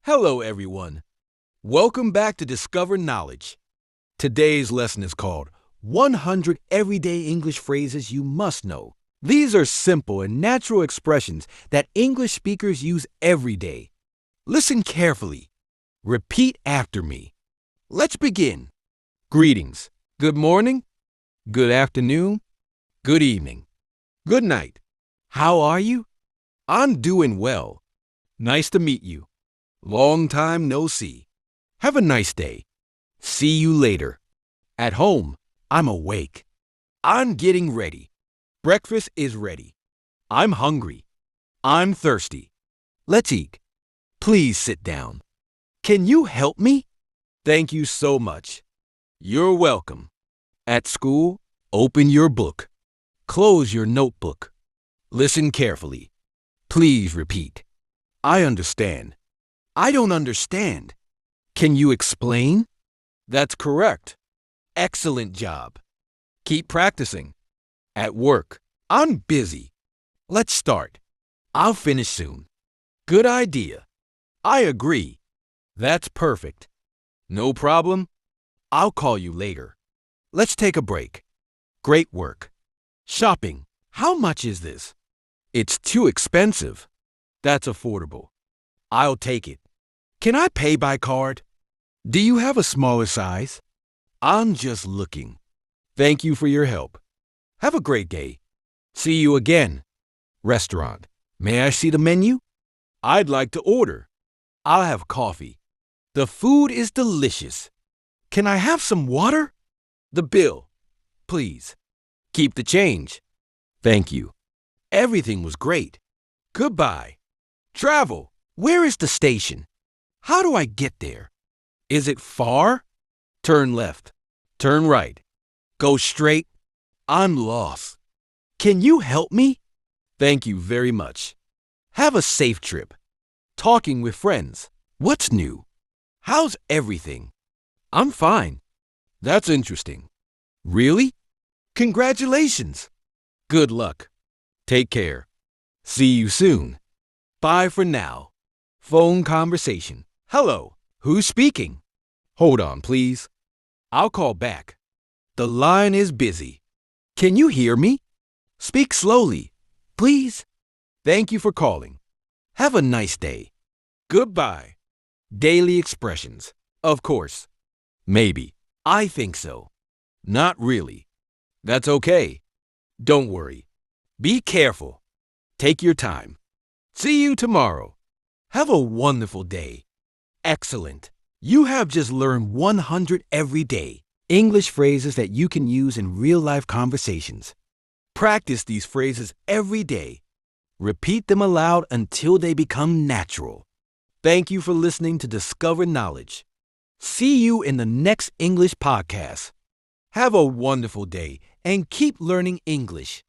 Hello, everyone. Welcome back to Discover Knowledge. Today's lesson is called 100 Everyday English Phrases You Must Know. These are simple and natural expressions that English speakers use every day. Listen carefully. Repeat after me. Let's begin. Greetings. Good morning. Good afternoon. Good evening. Good night. How are you? I'm doing well. Nice to meet you. Long time no see. Have a nice day. See you later. At home, I'm awake. I'm getting ready. Breakfast is ready. I'm hungry. I'm thirsty. Let's eat. Please sit down. Can you help me? Thank you so much. You're welcome. At school, open your book. Close your notebook. Listen carefully. Please repeat. I understand. I don't understand. Can you explain? That's correct. Excellent job. Keep practicing. At work, I'm busy. Let's start. I'll finish soon. Good idea. I agree. That's perfect. No problem. I'll call you later. Let's take a break. Great work. Shopping. How much is this? It's too expensive. That's affordable. I'll take it. Can I pay by card? Do you have a smaller size? I'm just looking. Thank you for your help. Have a great day. See you again. Restaurant. May I see the menu? I'd like to order. I'll have coffee. The food is delicious. Can I have some water? The bill, please. Keep the change. Thank you. Everything was great. Goodbye. Travel. Where is the station? How do I get there? Is it far? Turn left. Turn right. Go straight. I'm lost. Can you help me? Thank you very much. Have a safe trip. Talking with friends. What's new? How's everything? I'm fine. That's interesting. Really? Congratulations. Good luck. Take care. See you soon. Bye for now. Phone conversation. Hello. Who's speaking? Hold on, please. I'll call back. The line is busy. Can you hear me? Speak slowly, please. Thank you for calling. Have a nice day. Goodbye. Daily expressions. Of course. Maybe. I think so. Not really. That's okay. Don't worry. Be careful. Take your time. See you tomorrow. Have a wonderful day. Excellent. You have just learned 100 everyday English phrases that you can use in real-life conversations. Practice these phrases every day. Repeat them aloud until they become natural. Thank you for listening to Discover Knowledge. See you in the next English podcast. Have a wonderful day and keep learning English.